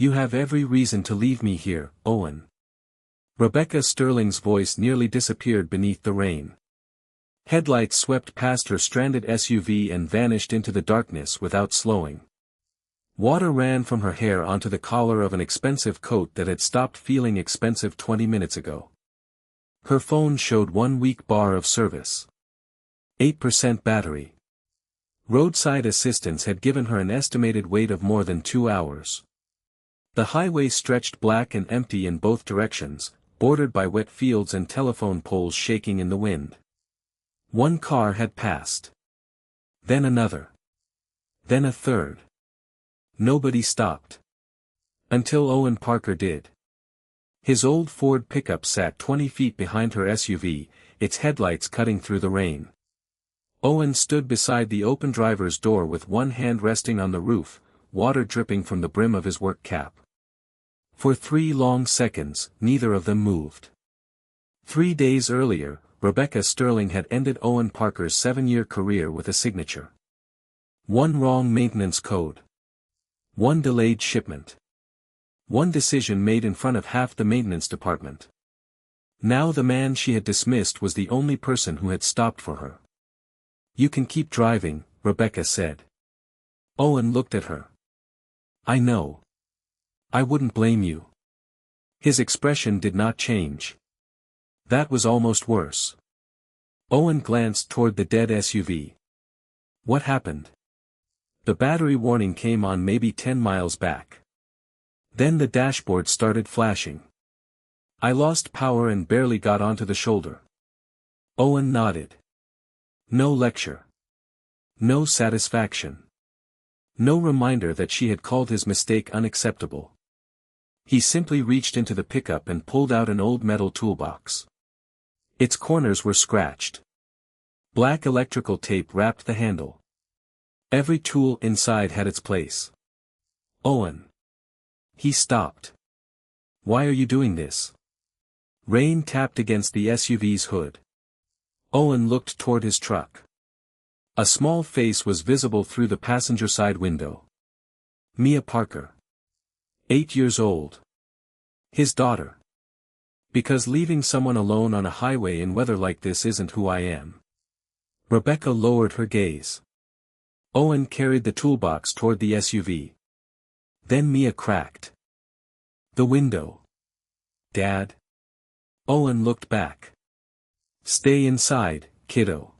You have every reason to leave me here, Owen. Rebecca Sterling's voice nearly disappeared beneath the rain. Headlights swept past her stranded SUV and vanished into the darkness without slowing. Water ran from her hair onto the collar of an expensive coat that had stopped feeling expensive 20 minutes ago. Her phone showed 1 week bar of service. 8% battery. Roadside assistance had given her an estimated wait of more than 2 hours. The highway stretched black and empty in both directions, bordered by wet fields and telephone poles shaking in the wind. One car had passed. Then another. Then a third. Nobody stopped. Until Owen Parker did. His old Ford pickup sat 20 feet behind her SUV, its headlights cutting through the rain. Owen stood beside the open driver's door with one hand resting on the roof, water dripping from the brim of his work cap. For 3 long seconds, neither of them moved. 3 days earlier, Rebecca Sterling had ended Owen Parker's 7-year career with a signature. 1 wrong maintenance code. 1 delayed shipment. 1 decision made in front of half the maintenance department. Now the man she had dismissed was the only person who had stopped for her. You can keep driving, Rebecca said. Owen looked at her. I know. I wouldn't blame you. His expression did not change. That was almost worse. Owen glanced toward the dead SUV. What happened? The battery warning came on maybe 10 miles back. Then the dashboard started flashing. I lost power and barely got onto the shoulder. Owen nodded. No lecture. No satisfaction. No reminder that she had called his mistake unacceptable. He simply reached into the pickup and pulled out an old metal toolbox. Its corners were scratched. Black electrical tape wrapped the handle. Every tool inside had its place. Owen. He stopped. Why are you doing this? Rain tapped against the SUV's hood. Owen looked toward his truck. A small face was visible through the passenger side window. Mia Parker. 8 years old. His daughter. Because leaving someone alone on a highway in weather like this isn't who I am. Rebecca lowered her gaze. Owen carried the toolbox toward the SUV. Then Mia cracked the window. Dad? Owen looked back. Stay inside, kiddo.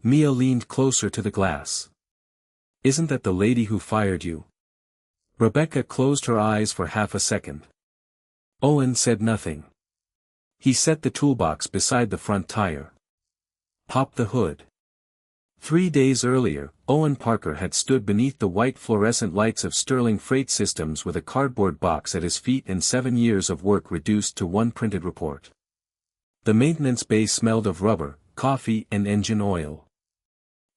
Mia leaned closer to the glass. Isn't that the lady who fired you? Rebecca closed her eyes for half a second. Owen said nothing. He set the toolbox beside the front tire. Popped the hood. 3 days earlier, Owen Parker had stood beneath the white fluorescent lights of Sterling Freight Systems with a cardboard box at his feet and 7 years of work reduced to 1 printed report. The maintenance bay smelled of rubber, coffee and engine oil.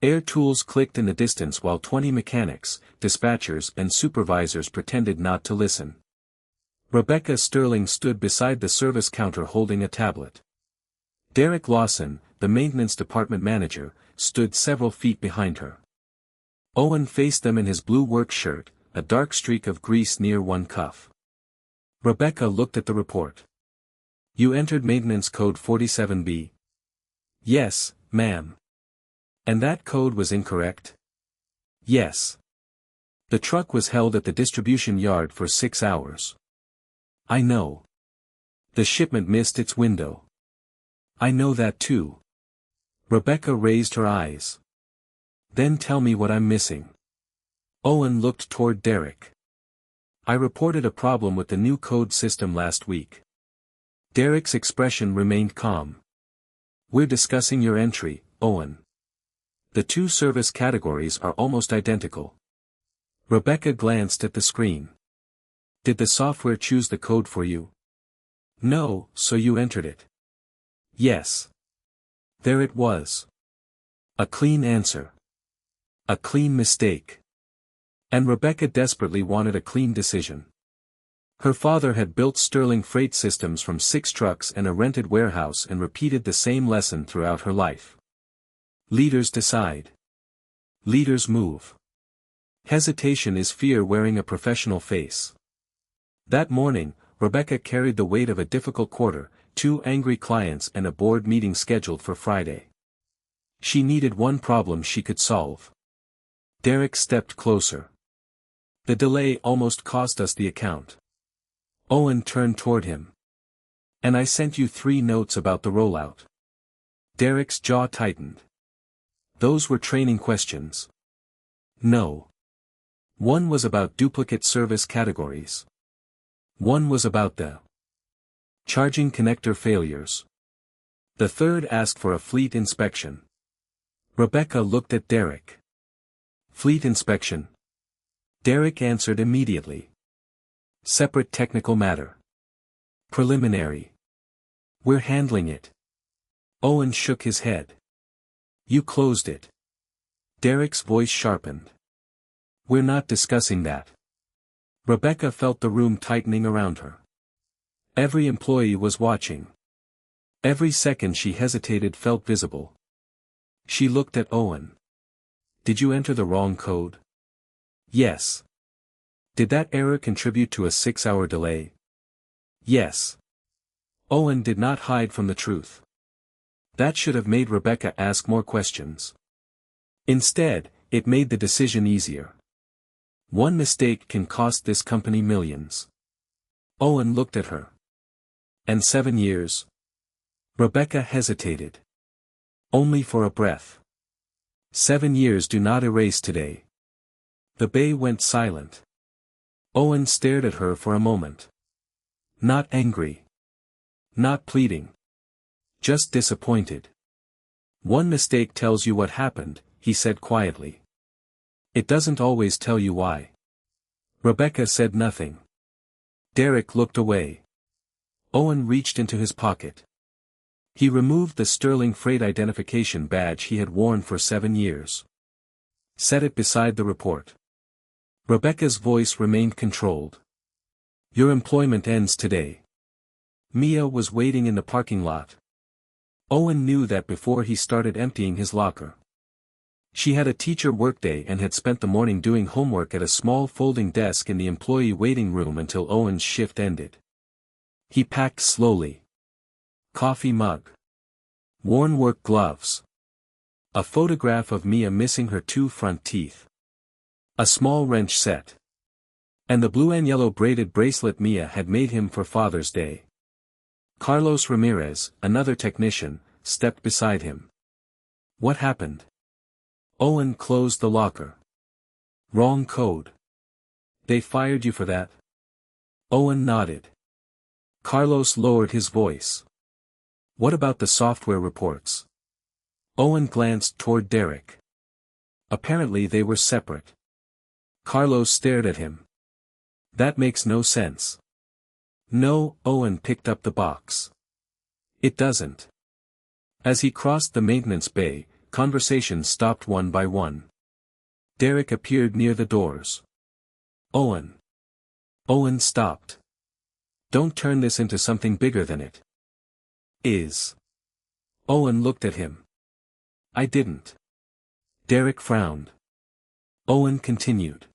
Air tools clicked in the distance while 20 mechanics, dispatchers and supervisors pretended not to listen. Rebecca Sterling stood beside the service counter holding a tablet. Derek Lawson, the maintenance department manager, stood several feet behind her. Owen faced them in his blue work shirt, a dark streak of grease near one cuff. Rebecca looked at the report. You entered maintenance code 47B. Yes, ma'am. And that code was incorrect? Yes. The truck was held at the distribution yard for 6 hours. I know. The shipment missed its window. I know that too. Rebecca raised her eyes. Then tell me what I'm missing. Owen looked toward Derek. I reported a problem with the new code system last week. Derek's expression remained calm. We're discussing your entry, Owen. The 2 service categories are almost identical. Rebecca glanced at the screen. Did the software choose the code for you? No, so you entered it. Yes. There it was. A clean answer. A clean mistake. And Rebecca desperately wanted a clean decision. Her father had built Sterling Freight Systems from 6 trucks and a rented warehouse and repeated the same lesson throughout her life. Leaders decide. Leaders move. Hesitation is fear wearing a professional face. That morning, Rebecca carried the weight of a difficult quarter, 2 angry clients and a board meeting scheduled for Friday. She needed one problem she could solve. Derek stepped closer. The delay almost cost us the account. Owen turned toward him. And I sent you 3 notes about the rollout. Derek's jaw tightened. Those were training questions. No. One was about duplicate service categories. One was about the charging connector failures. The third asked for a fleet inspection. Rebecca looked at Derek. Fleet inspection? Derek answered immediately. Separate technical matter. Preliminary. We're handling it. Owen shook his head. You closed it. Derek's voice sharpened. We're not discussing that. Rebecca felt the room tightening around her. Every employee was watching. Every second she hesitated felt visible. She looked at Owen. Did you enter the wrong code? Yes. Did that error contribute to a 6-hour delay? Yes. Owen did not hide from the truth. That should have made Rebecca ask more questions. Instead, it made the decision easier. One mistake can cost this company millions. Owen looked at her. And 7 years? Rebecca hesitated. Only for a breath. 7 years do not erase today. The bay went silent. Owen stared at her for a moment. Not angry. Not pleading. Just disappointed. One mistake tells you what happened, he said quietly. It doesn't always tell you why. Rebecca said nothing. Derek looked away. Owen reached into his pocket. He removed the sterling freight identification badge he had worn for 7 years. Set it beside the report. Rebecca's voice remained controlled. Your employment ends today. Mia was waiting in the parking lot. Owen knew that before he started emptying his locker. She had a teacher workday and had spent the morning doing homework at a small folding desk in the employee waiting room until Owen's shift ended. He packed slowly. Coffee mug. Worn work gloves. A photograph of Mia missing her 2 front teeth. A small wrench set. And the blue and yellow braided bracelet Mia had made him for Father's Day. Carlos Ramirez, another technician, stepped beside him. What happened? Owen closed the locker. Wrong code. They fired you for that? Owen nodded. Carlos lowered his voice. What about the software reports? Owen glanced toward Derek. Apparently they were separate. Carlos stared at him. That makes no sense. No, Owen picked up the box. It doesn't. As he crossed the maintenance bay, conversations stopped one by one. Derek appeared near the doors. Owen. Owen stopped. Don't turn this into something bigger than it is. Owen looked at him. I didn't. Derek frowned. Owen continued.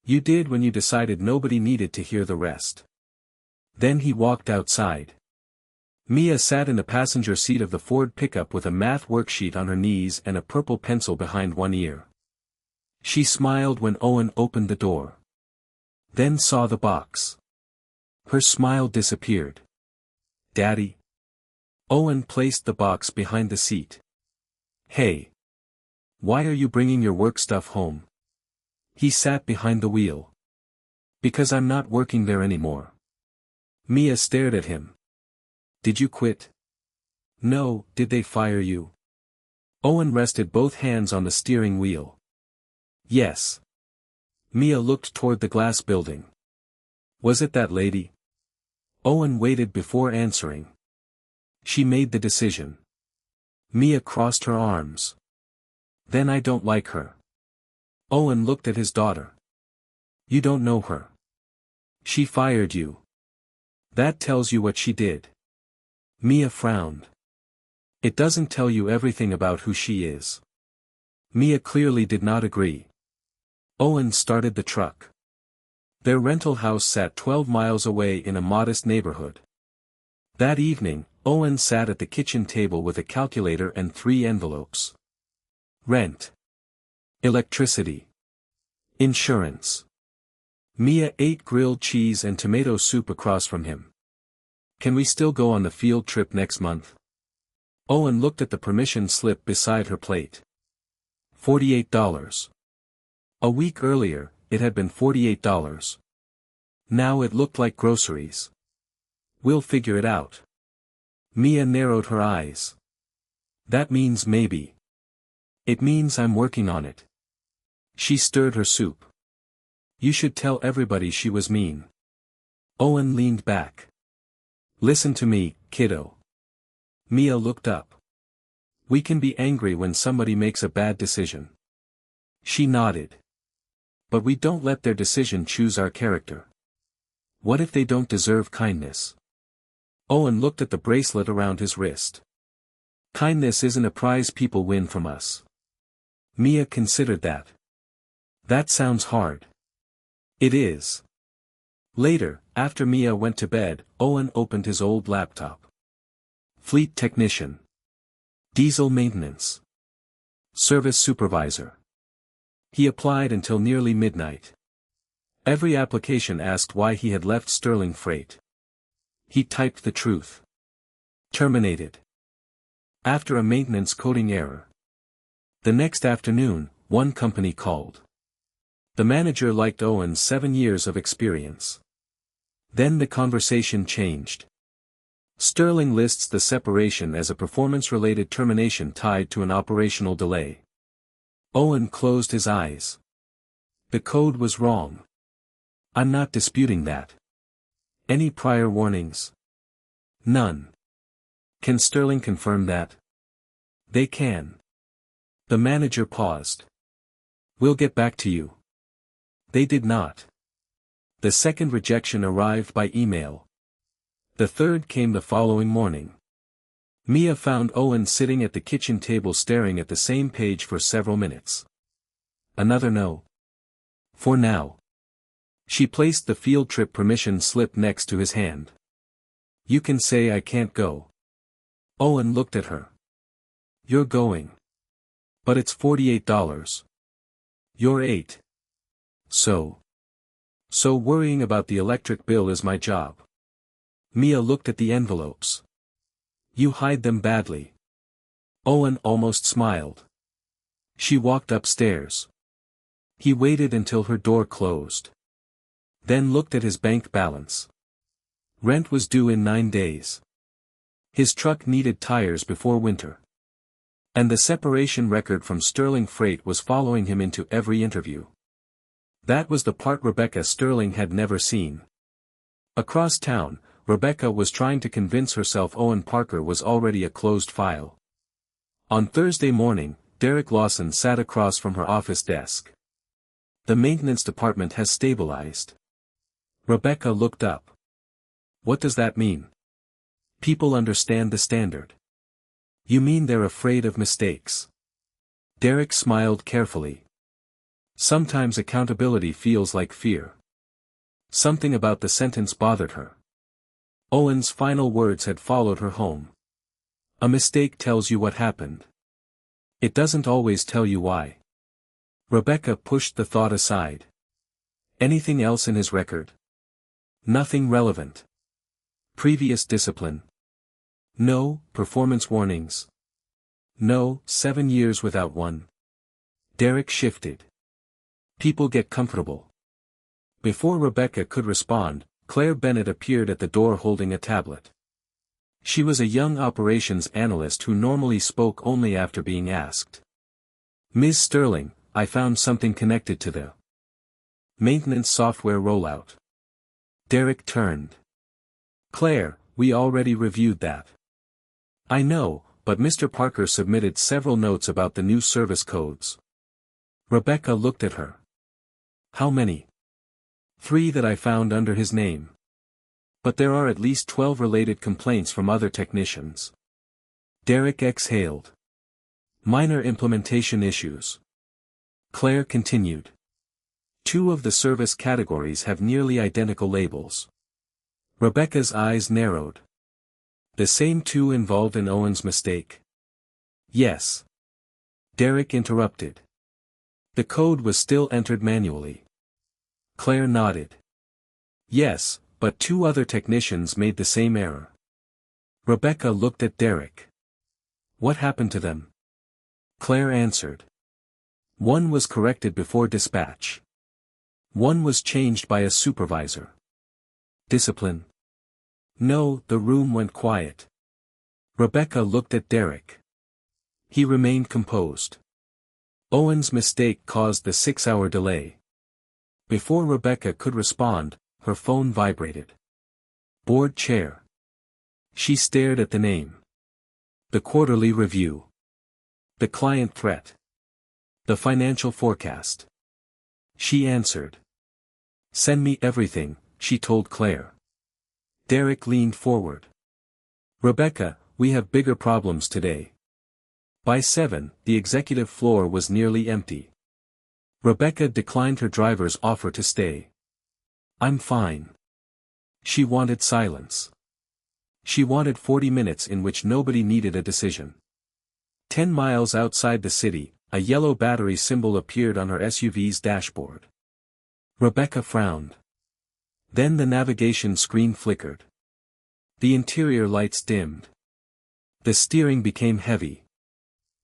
You did when you decided nobody needed to hear the rest. Then he walked outside. Mia sat in the passenger seat of the Ford pickup with a math worksheet on her knees and a purple pencil behind one ear. She smiled when Owen opened the door. Then saw the box. Her smile disappeared. Daddy? Owen placed the box behind the seat. Hey. Why are you bringing your work stuff home? He sat behind the wheel. Because I'm not working there anymore. Mia stared at him. Did you quit? No, did they fire you? Owen rested both hands on the steering wheel. Yes. Mia looked toward the glass building. Was it that lady? Owen waited before answering. She made the decision. Mia crossed her arms. Then I don't like her. Owen looked at his daughter. You don't know her. She fired you. That tells you what she did. Mia frowned. It doesn't tell you everything about who she is. Mia clearly did not agree. Owen started the truck. Their rental house sat 12 miles away in a modest neighborhood. That evening, Owen sat at the kitchen table with a calculator and 3 envelopes. Rent. Electricity. Insurance. Mia ate grilled cheese and tomato soup across from him. Can we still go on the field trip next month? Owen looked at the permission slip beside her plate. $48. A week earlier, it had been $48. Now it looked like groceries. We'll figure it out. Mia narrowed her eyes. That means maybe. It means I'm working on it. She stirred her soup. You should tell everybody she was mean. Owen leaned back. Listen to me, kiddo. Mia looked up. We can be angry when somebody makes a bad decision. She nodded. But we don't let their decision choose our character. What if they don't deserve kindness? Owen looked at the bracelet around his wrist. Kindness isn't a prize people win from us. Mia considered that. That sounds hard. It is. Later, after Mia went to bed, Owen opened his old laptop. Fleet technician. Diesel maintenance. Service supervisor. He applied until nearly midnight. Every application asked why he had left Sterling Freight. He typed the truth. Terminated. After a maintenance coding error. The next afternoon, one company called. The manager liked Owen's 7 years of experience. Then the conversation changed. Sterling lists the separation as a performance-related termination tied to an operational delay. Owen closed his eyes. The code was wrong. I'm not disputing that. Any prior warnings? None. Can Sterling confirm that? They can. The manager paused. We'll get back to you. They did not. The second rejection arrived by email. The third came the following morning. Mia found Owen sitting at the kitchen table staring at the same page for several minutes. Another no. For now. She placed the field trip permission slip next to his hand. You can say I can't go. Owen looked at her. You're going. But it's $48. You're 8. So worrying about the electric bill is my job. Mia looked at the envelopes. You hide them badly. Owen almost smiled. She walked upstairs. He waited until her door closed. Then looked at his bank balance. Rent was due in 9 days. His truck needed tires before winter. And the separation record from Sterling Freight was following him into every interview. That was the part Rebecca Sterling had never seen. Across town, Rebecca was trying to convince herself Owen Parker was already a closed file. On Thursday morning, Derek Lawson sat across from her office desk. The maintenance department has stabilized. Rebecca looked up. What does that mean? People understand the standard. You mean they're afraid of mistakes? Derek smiled carefully. Sometimes accountability feels like fear. Something about the sentence bothered her. Owen's final words had followed her home. A mistake tells you what happened. It doesn't always tell you why. Rebecca pushed the thought aside. Anything else in his record? Nothing relevant. Previous discipline? No, performance warnings? No, 7 years without one. Derek shifted. People get comfortable. Before Rebecca could respond, Claire Bennett appeared at the door holding a tablet. She was a young operations analyst who normally spoke only after being asked. Ms. Sterling, I found something connected to the maintenance software rollout. Derek turned. Claire, we already reviewed that. I know, but Mr. Parker submitted several notes about the new service codes. Rebecca looked at her. How many? 3 that I found under his name. But there are at least 12 related complaints from other technicians. Derek exhaled. Minor implementation issues. Claire continued. Two of the service categories have nearly identical labels. Rebecca's eyes narrowed. The same two involved in Owen's mistake. Yes. Derek interrupted. The code was still entered manually. Claire nodded. Yes, but two other technicians made the same error. Rebecca looked at Derek. What happened to them? Claire answered. One was corrected before dispatch. One was changed by a supervisor. Discipline? No, the room went quiet. Rebecca looked at Derek. He remained composed. Owen's mistake caused the 6-hour delay. Before Rebecca could respond, her phone vibrated. Board chair. She stared at the name. The quarterly review. The client threat. The financial forecast. She answered. Send me everything, she told Claire. Derek leaned forward. Rebecca, we have bigger problems today. By 7, the executive floor was nearly empty. Rebecca declined her driver's offer to stay. I'm fine. She wanted silence. She wanted 40 minutes in which nobody needed a decision. 10 miles outside the city, a yellow battery symbol appeared on her SUV's dashboard. Rebecca frowned. Then the navigation screen flickered. The interior lights dimmed. The steering became heavy.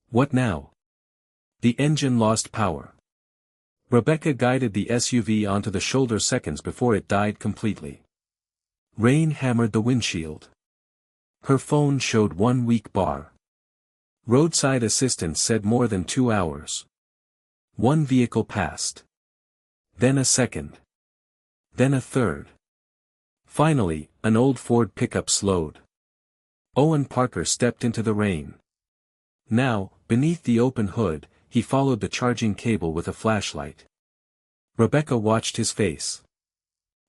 What now? The engine lost power. Rebecca guided the SUV onto the shoulder seconds before it died completely. Rain hammered the windshield. Her phone showed 1 weak bar. Roadside assistance said more than 2 hours. One vehicle passed. Then a second. Then a third. Finally, an old Ford pickup slowed. Owen Parker stepped into the rain. Now, beneath the open hood, he followed the charging cable with a flashlight. Rebecca watched his face.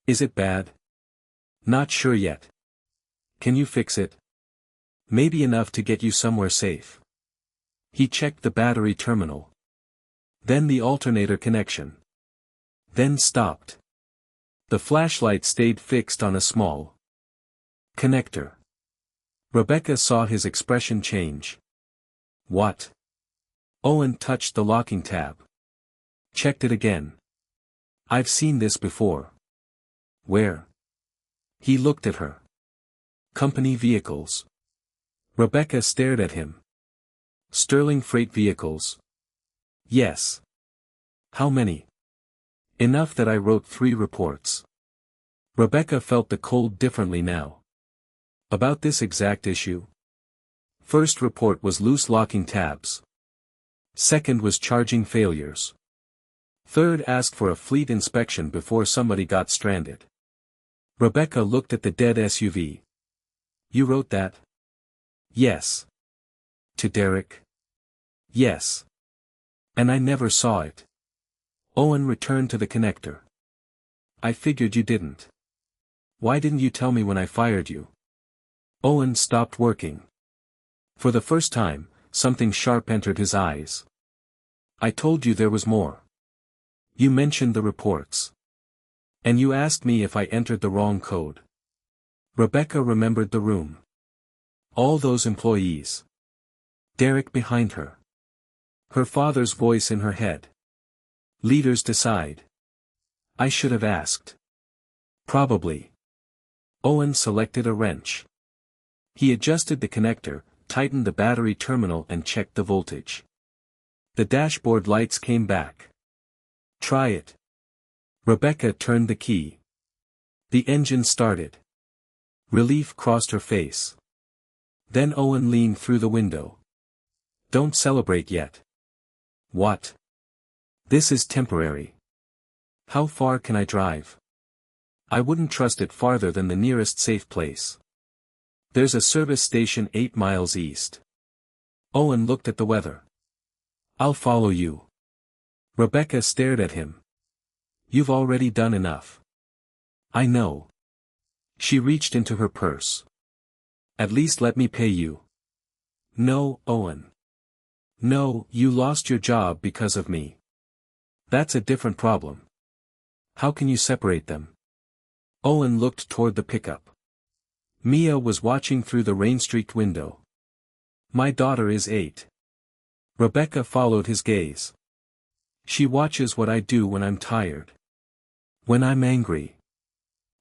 Is it bad? Not sure yet. Can you fix it? Maybe enough to get you somewhere safe. He checked the battery terminal. Then the alternator connection. Then stopped. The flashlight stayed fixed on a small connector. Rebecca saw his expression change. What? Owen touched the locking tab. Checked it again. I've seen this before. Where? He looked at her. Company vehicles. Rebecca stared at him. Sterling freight vehicles. Yes. How many? Enough that I wrote 3 reports. Rebecca felt the cold differently now. About this exact issue? First report was loose locking tabs. Second was charging failures. Third asked for a fleet inspection before somebody got stranded. Rebecca looked at the dead SUV. You wrote that? Yes. To Derek? Yes. And I never saw it. Owen returned to the connector. I figured you didn't. Why didn't you tell me when I fired you? Owen stopped working. For the first time, something sharp entered his eyes. I told you there was more. You mentioned the reports. And you asked me if I entered the wrong code. Rebecca remembered the room. All those employees. Derek behind her. Her father's voice in her head. Leaders decide. I should have asked. Probably. Owen selected a wrench. He adjusted the connector, tightened the battery terminal and checked the voltage. The dashboard lights came back. Try it. Rebecca turned the key. The engine started. Relief crossed her face. Then Owen leaned through the window. Don't celebrate yet. What? This is temporary. How far can I drive? I wouldn't trust it farther than the nearest safe place. There's a service station 8 miles east. Owen looked at the weather. I'll follow you. Rebecca stared at him. You've already done enough. I know. She reached into her purse. At least let me pay you. No, Owen. No, you lost your job because of me. That's a different problem. How can you separate them? Owen looked toward the pickup. Mia was watching through the rain-streaked window. My daughter is 8. Rebecca followed his gaze. She watches what I do when I'm tired. When I'm angry.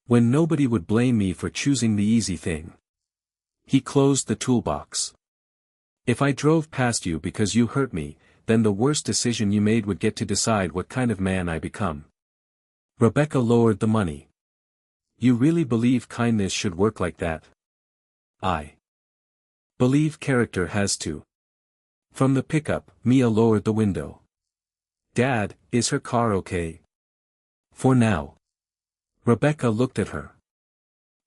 When nobody would blame me for choosing the easy thing. He closed the toolbox. If I drove past you because you hurt me, then the worst decision you made would get to decide what kind of man I become. Rebecca lowered the money. You really believe kindness should work like that? I believe character has to. From the pickup, Mia lowered the window. Dad, is her car okay? For now. Rebecca looked at her.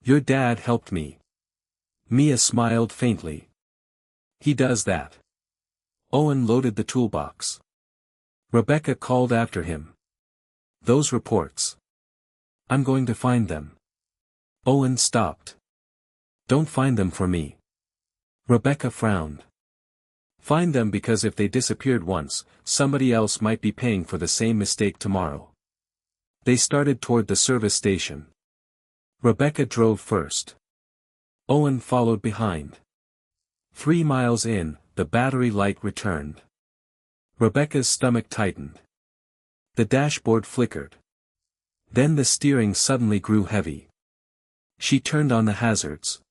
Your dad helped me. Mia smiled faintly. He does that. Owen loaded the toolbox. Rebecca called after him. Those reports. I'm going to find them. Owen stopped. Don't find them for me. Rebecca frowned. Find them because if they disappeared once, somebody else might be paying for the same mistake tomorrow. They started toward the service station. Rebecca drove first. Owen followed behind. 3 miles in, the battery light returned. Rebecca's stomach tightened. The dashboard flickered. Then the steering suddenly grew heavy. She turned on the hazards.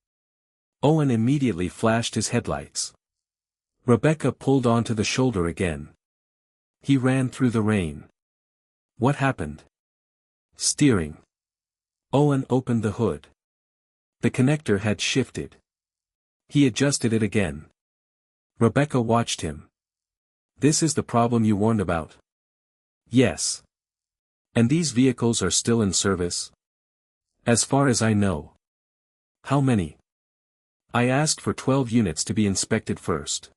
Owen immediately flashed his headlights. Rebecca pulled onto the shoulder again. He ran through the rain. What happened? Steering. Owen opened the hood. The connector had shifted. He adjusted it again. Rebecca watched him. This is the problem you warned about? Yes. And these vehicles are still in service? As far as I know. How many? I asked for 12 units to be inspected first.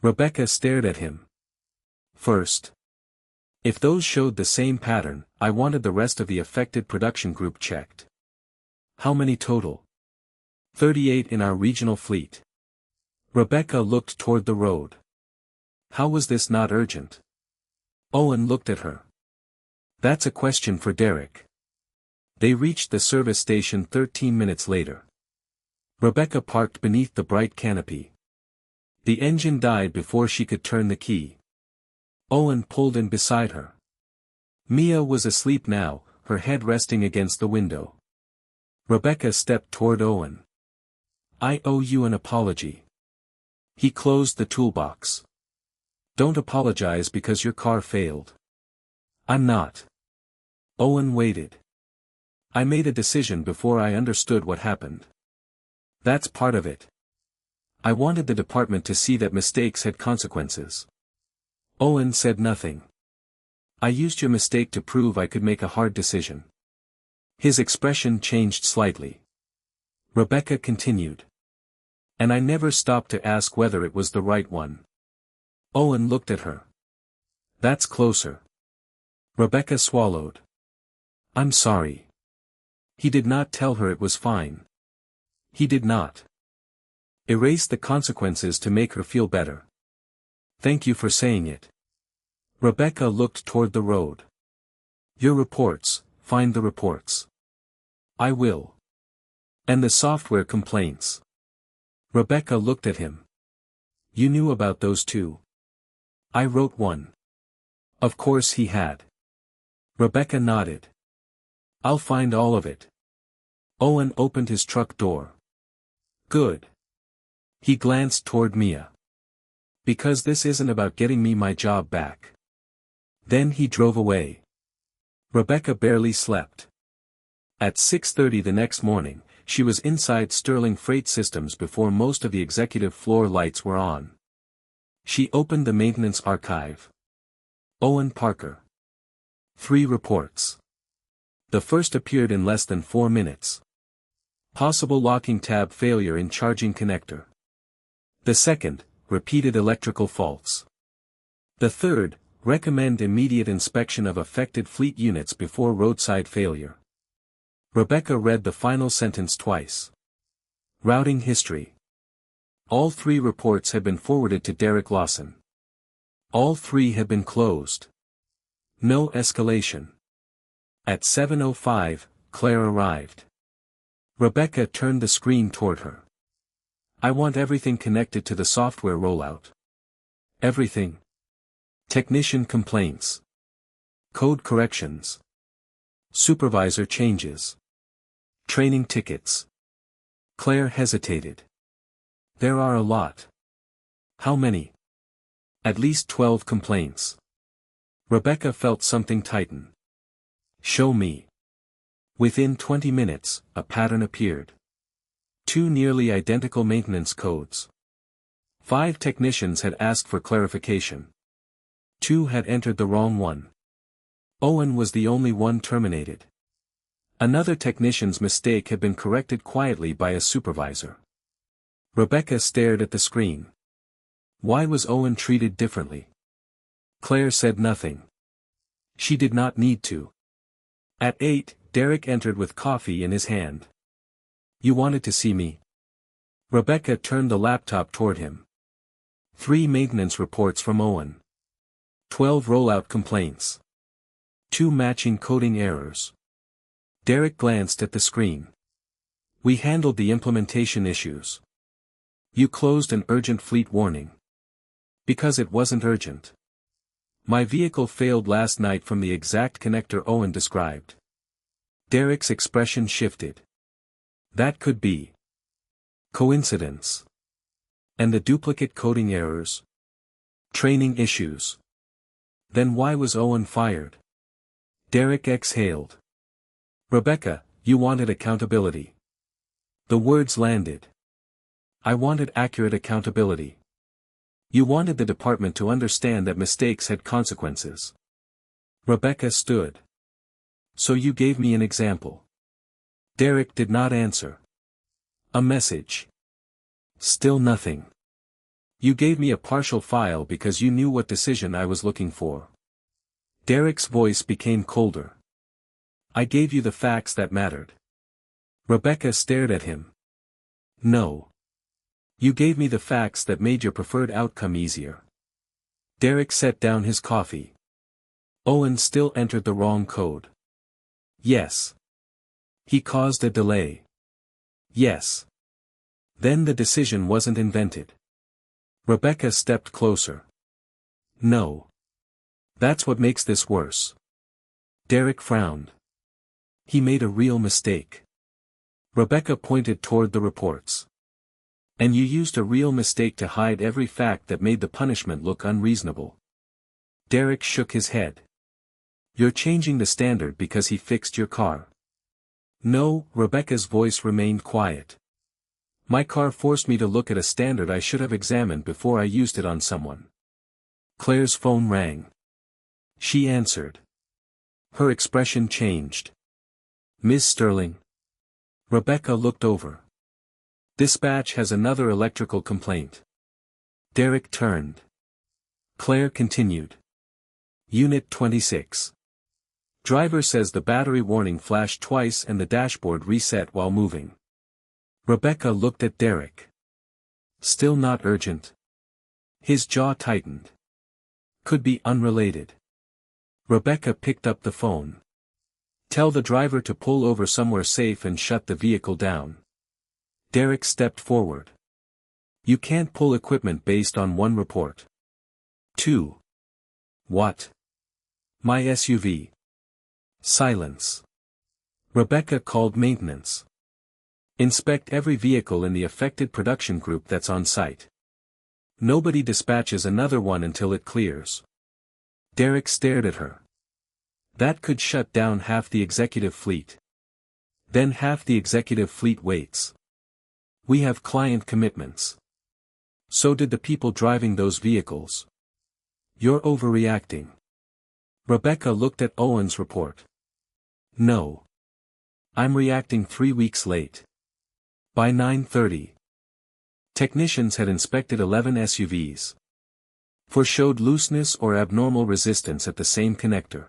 Rebecca stared at him. First. If those showed the same pattern, I wanted the rest of the affected production group checked. How many total? 38 in our regional fleet. Rebecca looked toward the road. How was this not urgent? Owen looked at her. That's a question for Derek. They reached the service station 13 minutes later. Rebecca parked beneath the bright canopy. The engine died before she could turn the key. Owen pulled in beside her. Mia was asleep now, her head resting against the window. Rebecca stepped toward Owen. I owe you an apology. He closed the toolbox. Don't apologize because your car failed. I'm not. Owen waited. I made a decision before I understood what happened. That's part of it. I wanted the department to see that mistakes had consequences. Owen said nothing. I used your mistake to prove I could make a hard decision. His expression changed slightly. Rebecca continued. And I never stopped to ask whether it was the right one. Owen looked at her. That's closer. Rebecca swallowed. I'm sorry. He did not tell her it was fine. He did not erase the consequences to make her feel better. Thank you for saying it. Rebecca looked toward the road. Your reports, find the reports. I will. And the software complaints. Rebecca looked at him. You knew about those too. I wrote one. Of course he had. Rebecca nodded. I'll find all of it. Owen opened his truck door. Good. He glanced toward Mia. Because this isn't about getting me my job back. Then he drove away. Rebecca barely slept. At 6:30 the next morning, she was inside Sterling Freight Systems before most of the executive floor lights were on. She opened the maintenance archive. Owen Parker. 3 reports. The first appeared in less than 4 minutes. Possible locking tab failure in charging connector. The second, repeated electrical faults. The third, recommend immediate inspection of affected fleet units before roadside failure. Rebecca read the final sentence twice. Routing history. All 3 reports had been forwarded to Derek Lawson. All 3 had been closed. No escalation. At 7:05, Claire arrived. Rebecca turned the screen toward her. I want everything connected to the software rollout. Everything. Technician complaints. Code corrections. Supervisor changes. Training tickets. Claire hesitated. There are a lot. How many? At least 12 complaints. Rebecca felt something tighten. Show me. Within 20 minutes, a pattern appeared. 2 nearly identical maintenance codes. 5 technicians had asked for clarification. 2 had entered the wrong one. Owen was the only one terminated. Another technician's mistake had been corrected quietly by a supervisor. Rebecca stared at the screen. Why was Owen treated differently? Claire said nothing. She did not need to. At 8, Derek entered with coffee in his hand. You wanted to see me? Rebecca turned the laptop toward him. 3 maintenance reports from Owen. 12 rollout complaints. 2 matching coding errors. Derek glanced at the screen. We handled the implementation issues. You closed an urgent fleet warning. Because it wasn't urgent. My vehicle failed last night from the exact connector Owen described. Derek's expression shifted. That could be coincidence. And the duplicate coding errors? Training issues. Then why was Owen fired? Derek exhaled. Rebecca, you wanted accountability. The words landed. I wanted accurate accountability. You wanted the department to understand that mistakes had consequences. Rebecca stood. So you gave me an example. Derek did not answer. A message. Still nothing. You gave me a partial file because you knew what decision I was looking for. Derek's voice became colder. I gave you the facts that mattered. Rebecca stared at him. No. You gave me the facts that made your preferred outcome easier. Derek set down his coffee. Owen still entered the wrong code. Yes. He caused a delay. Yes. Then the decision wasn't invented. Rebecca stepped closer. No. That's what makes this worse. Derek frowned. He made a real mistake. Rebecca pointed toward the reports. And you used a real mistake to hide every fact that made the punishment look unreasonable. Derek shook his head. You're changing the standard because he fixed your car. No, Rebecca's voice remained quiet. My car forced me to look at a standard I should have examined before I used it on someone. Claire's phone rang. She answered. Her expression changed. Ms. Sterling. Rebecca looked over. Dispatch has another electrical complaint. Derek turned. Claire continued. Unit 26. Driver says the battery warning flashed twice and the dashboard reset while moving. Rebecca looked at Derek. Still not urgent. His jaw tightened. Could be unrelated. Rebecca picked up the phone. Tell the driver to pull over somewhere safe and shut the vehicle down. Derek stepped forward. You can't pull equipment based on one report. 2. What? My SUV. Silence. Rebecca called maintenance. Inspect every vehicle in the affected production group that's on site. Nobody dispatches another one until it clears. Derek stared at her. That could shut down half the executive fleet. Then half the executive fleet waits. We have client commitments. So did the people driving those vehicles. You're overreacting. Rebecca looked at Owen's report. No. I'm reacting 3 weeks late. By 9:30. Technicians had inspected 11 SUVs. 4 showed looseness or abnormal resistance at the same connector.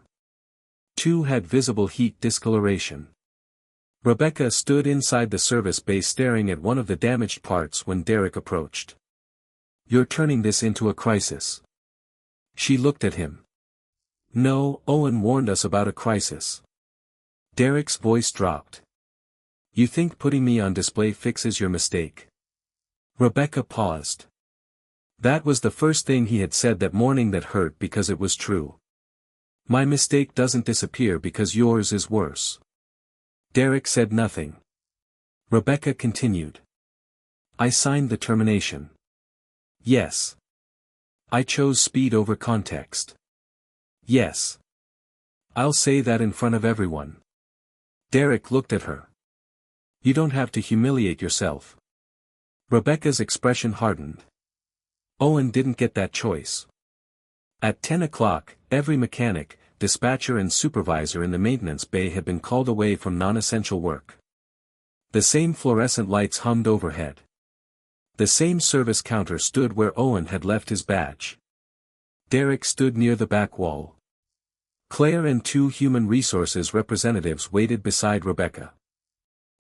2 had visible heat discoloration. Rebecca stood inside the service bay staring at one of the damaged parts when Derek approached. You're turning this into a crisis. She looked at him. No, Owen warned us about a crisis. Derek's voice dropped. You think putting me on display fixes your mistake? Rebecca paused. That was the first thing he had said that morning that hurt because it was true. My mistake doesn't disappear because yours is worse. Derek said nothing. Rebecca continued. I signed the termination. Yes. I chose speed over context. Yes. I'll say that in front of everyone. Derek looked at her. You don't have to humiliate yourself. Rebecca's expression hardened. Owen didn't get that choice. At 10 o'clock, every mechanic, dispatcher and supervisor in the maintenance bay had been called away from non-essential work. The same fluorescent lights hummed overhead. The same service counter stood where Owen had left his badge. Derek stood near the back wall. Claire and two human resources representatives waited beside Rebecca.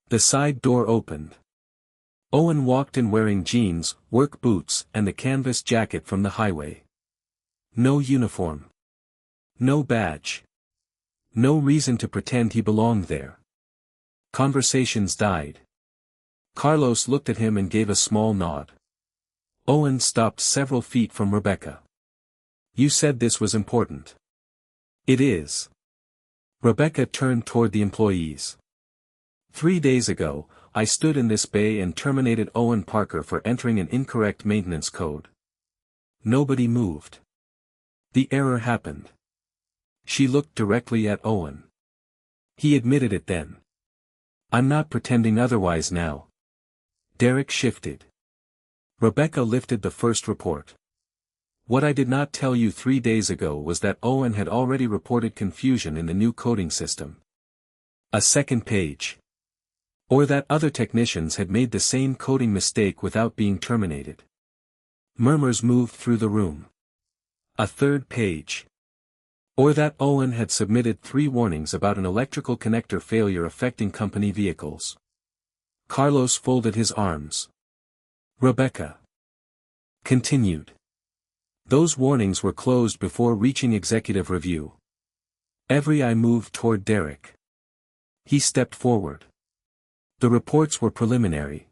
The side door opened. Owen walked in wearing jeans, work boots, and the canvas jacket from the highway. No uniform. No badge. No reason to pretend he belonged there. Conversations died. Carlos looked at him and gave a small nod. Owen stopped several feet from Rebecca. You said this was important. It is. Rebecca turned toward the employees. 3 days ago, I stood in this bay and terminated Owen Parker for entering an incorrect maintenance code. Nobody moved. The error happened. She looked directly at Owen. He admitted it then. I'm not pretending otherwise now. Derek shifted. Rebecca lifted the first report. What I did not tell you 3 days ago was that Owen had already reported confusion in the new coding system. A second page. Or that other technicians had made the same coding mistake without being terminated. Murmurs moved through the room. A third page. Or that Owen had submitted 3 warnings about an electrical connector failure affecting company vehicles. Carlos folded his arms. Rebecca continued. Those warnings were closed before reaching executive review. Every eye moved toward Derek. He stepped forward. The reports were preliminary.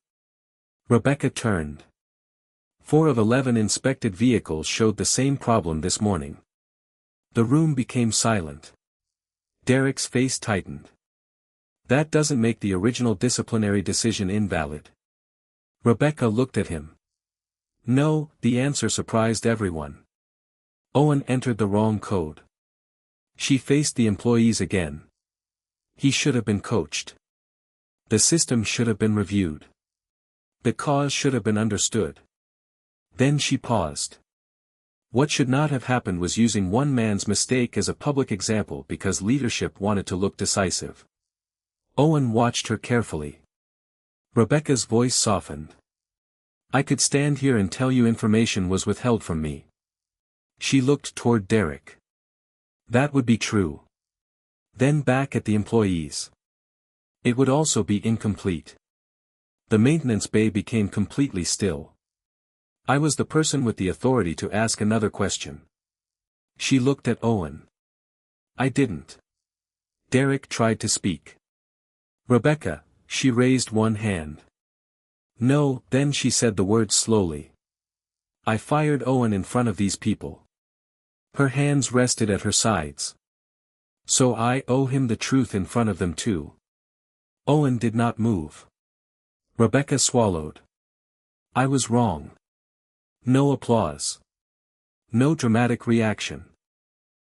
Rebecca turned. 4 of 11 inspected vehicles showed the same problem this morning. The room became silent. Derek's face tightened. That doesn't make the original disciplinary decision invalid. Rebecca looked at him. No, the answer surprised everyone. Owen entered the wrong code. She faced the employees again. He should have been coached. The system should have been reviewed. The cause should have been understood. Then she paused. What should not have happened was using one man's mistake as a public example because leadership wanted to look decisive. Owen watched her carefully. Rebecca's voice softened. I could stand here and tell you information was withheld from me. She looked toward Derek. That would be true. Then back at the employees. It would also be incomplete. The maintenance bay became completely still. I was the person with the authority to ask another question. She looked at Owen. I didn't. Derek tried to speak. Rebecca, she raised one hand. No, then she said the words slowly. I fired Owen in front of these people. Her hands rested at her sides. So I owe him the truth in front of them too. Owen did not move. Rebecca swallowed. I was wrong. No applause. No dramatic reaction.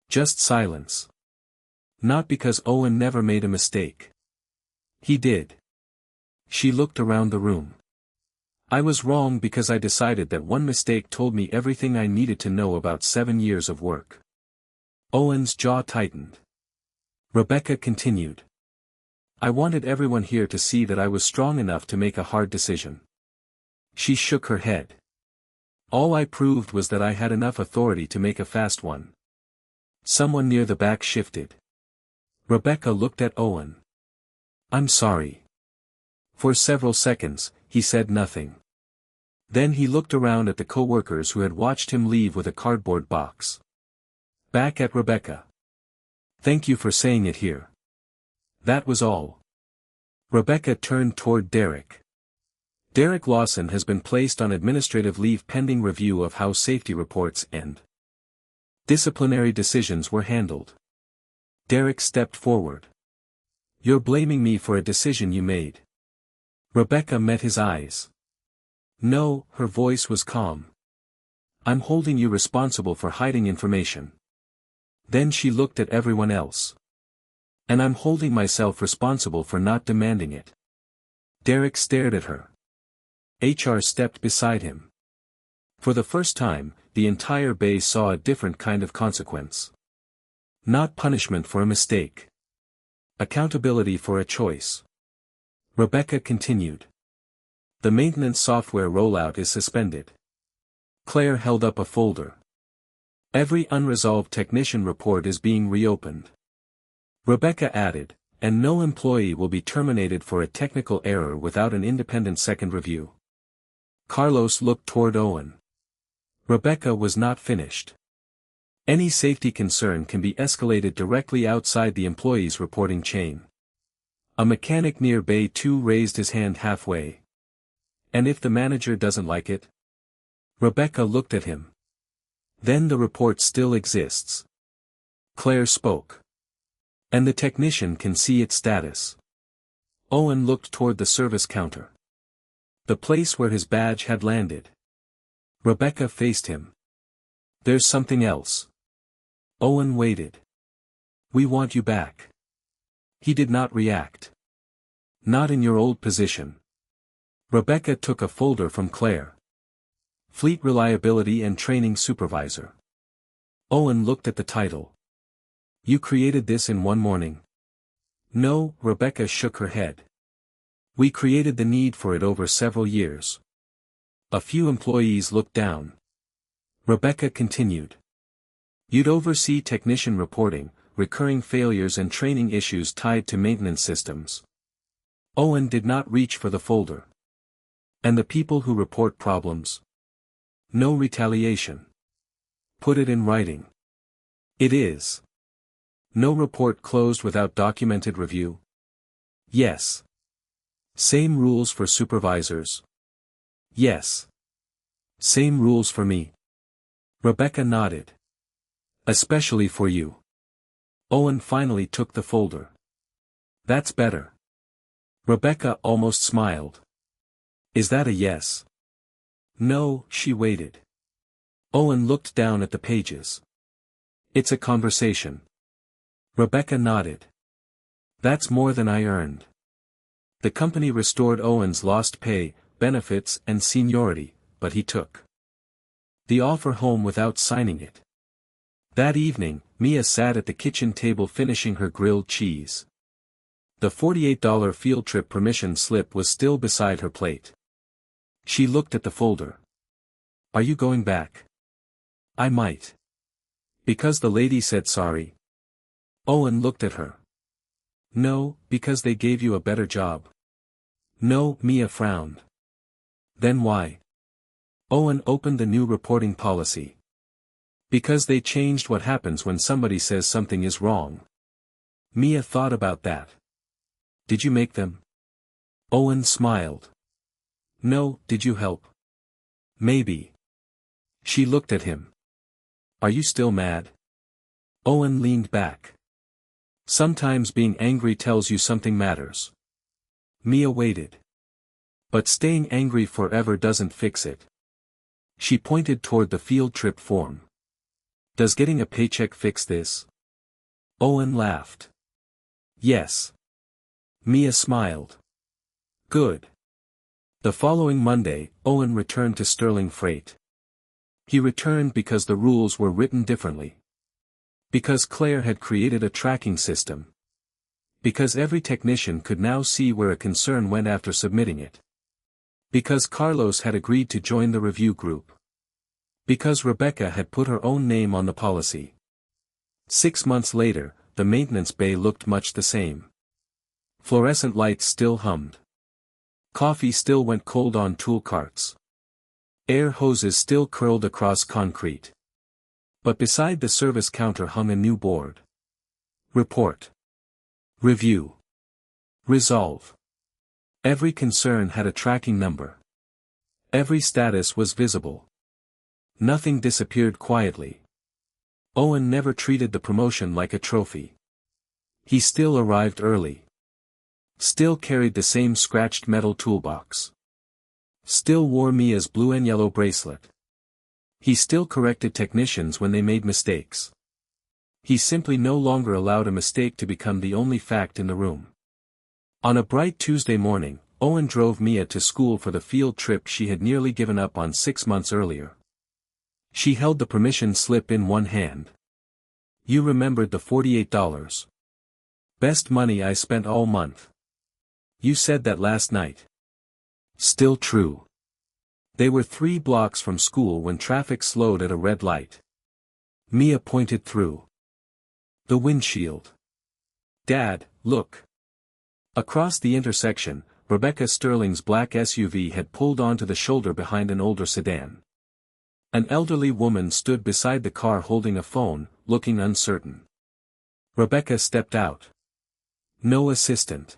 Just silence. Not because Owen never made a mistake. He did. She looked around the room. I was wrong because I decided that one mistake told me everything I needed to know about 7 years of work. Owen's jaw tightened. Rebecca continued. I wanted everyone here to see that I was strong enough to make a hard decision. She shook her head. All I proved was that I had enough authority to make a fast one. Someone near the back shifted. Rebecca looked at Owen. I'm sorry. For several seconds, he said nothing. Then he looked around at the co-workers who had watched him leave with a cardboard box. Back at Rebecca. Thank you for saying it here. That was all. Rebecca turned toward Derek. Derek Lawson has been placed on administrative leave pending review of how safety reports and disciplinary decisions were handled. Derek stepped forward. You're blaming me for a decision you made. Rebecca met his eyes. No, her voice was calm. I'm holding you responsible for hiding information. Then she looked at everyone else. And I'm holding myself responsible for not demanding it. Derek stared at her. HR stepped beside him. For the first time, the entire bay saw a different kind of consequence. Not punishment for a mistake. Accountability for a choice. Rebecca continued. The maintenance software rollout is suspended. Claire held up a folder. Every unresolved technician report is being reopened. Rebecca added, and no employee will be terminated for a technical error without an independent second review. Carlos looked toward Owen. Rebecca was not finished. Any safety concern can be escalated directly outside the employee's reporting chain. A mechanic near Bay 2 raised his hand halfway. And if the manager doesn't like it? Rebecca looked at him. Then the report still exists. Claire spoke. And the technician can see its status. Owen looked toward the service counter. The place where his badge had landed. Rebecca faced him. There's something else. Owen waited. We want you back. He did not react. Not in your old position. Rebecca took a folder from Claire. Fleet Reliability and Training Supervisor. Owen looked at the title. You created this in one morning. No, Rebecca shook her head. We created the need for it over several years. A few employees looked down. Rebecca continued. You'd oversee technician reporting, recurring failures and training issues tied to maintenance systems. Owen did not reach for the folder. And the people who report problems? No retaliation. Put it in writing. It is. No report closed without documented review? Yes. Same rules for supervisors? Yes. Same rules for me? Rebecca nodded. Especially for you. Owen finally took the folder. That's better. Rebecca almost smiled. Is that a yes? No, she waited. Owen looked down at the pages. It's a conversation. Rebecca nodded. That's more than I earned. The company restored Owen's lost pay, benefits and seniority, but he took the offer home without signing it. That evening, Mia sat at the kitchen table finishing her grilled cheese. The $48 field trip permission slip was still beside her plate. She looked at the folder. Are you going back? I might. Because the lady said sorry. Owen looked at her. No, because they gave you a better job. No, Mia frowned. Then why? Owen opened the new reporting policy. Because they changed what happens when somebody says something is wrong. Mia thought about that. Did you make them? Owen smiled. No, did you help? Maybe. She looked at him. Are you still mad? Owen leaned back. Sometimes being angry tells you something matters. Mia waited. But staying angry forever doesn't fix it. She pointed toward the field trip form. Does getting a paycheck fix this? Owen laughed. Yes. Mia smiled. Good. The following Monday, Owen returned to Sterling Freight. He returned because the rules were written differently. Because Claire had created a tracking system. Because every technician could now see where a concern went after submitting it. Because Carlos had agreed to join the review group. Because Rebecca had put her own name on the policy. 6 months later, the maintenance bay looked much the same. Fluorescent lights still hummed. Coffee still went cold on tool carts. Air hoses still curled across concrete. But beside the service counter hung a new board. Report. Review. Resolve. Every concern had a tracking number. Every status was visible. Nothing disappeared quietly. Owen never treated the promotion like a trophy. He still arrived early. Still carried the same scratched metal toolbox. Still wore Mia's blue and yellow bracelet. He still corrected technicians when they made mistakes. He simply no longer allowed a mistake to become the only fact in the room. On a bright Tuesday morning, Owen drove Mia to school for the field trip she had nearly given up on 6 months earlier. She held the permission slip in one hand. "You remembered the $48. Best money I spent all month. You said that last night." Still true. They were 3 blocks from school when traffic slowed at a red light. Mia pointed through the windshield. "Dad, look." Across the intersection, Rebecca Sterling's black SUV had pulled onto the shoulder behind an older sedan. An elderly woman stood beside the car holding a phone, looking uncertain. Rebecca stepped out. No assistant.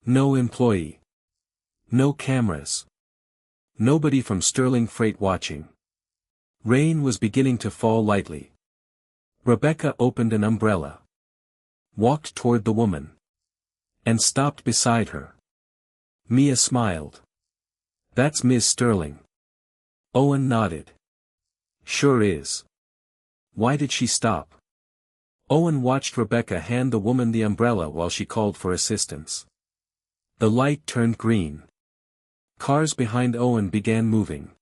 No employee. No cameras. Nobody from Sterling Freight watching. Rain was beginning to fall lightly. Rebecca opened an umbrella. Walked toward the woman. And stopped beside her. Mia smiled. "That's Miss Sterling." Owen nodded. "Sure is. Why did she stop?" Owen watched Rebecca hand the woman the umbrella while she called for assistance. The light turned green. Cars behind Owen began moving.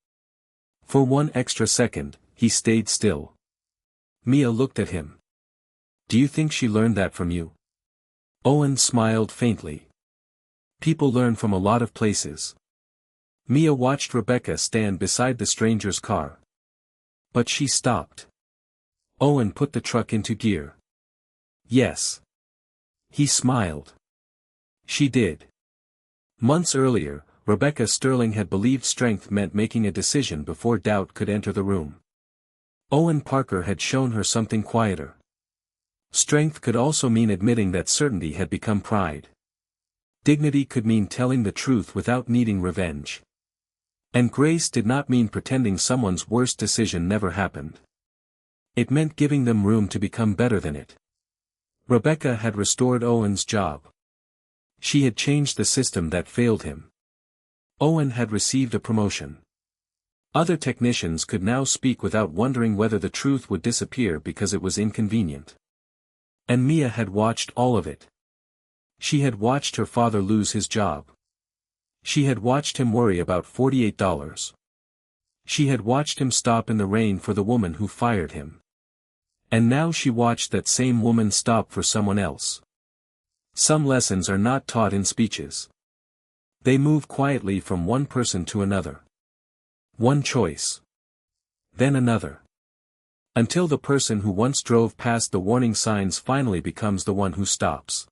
For one extra second, he stayed still. Mia looked at him. "Do you think she learned that from you?" Owen smiled faintly. "People learn from a lot of places." Mia watched Rebecca stand beside the stranger's car. But she stopped. Owen put the truck into gear. "Yes." He smiled. "She did." Months earlier, Rebecca Sterling had believed strength meant making a decision before doubt could enter the room. Owen Parker had shown her something quieter. Strength could also mean admitting that certainty had become pride. Dignity could mean telling the truth without needing revenge. And grace did not mean pretending someone's worst decision never happened. It meant giving them room to become better than it. Rebecca had restored Owen's job. She had changed the system that failed him. Owen had received a promotion. Other technicians could now speak without wondering whether the truth would disappear because it was inconvenient. And Mia had watched all of it. She had watched her father lose his job. She had watched him worry about $48. She had watched him stop in the rain for the woman who fired him. And now she watched that same woman stop for someone else. Some lessons are not taught in speeches. They move quietly from one person to another. One choice. Then another. Until the person who once drove past the warning signs finally becomes the one who stops.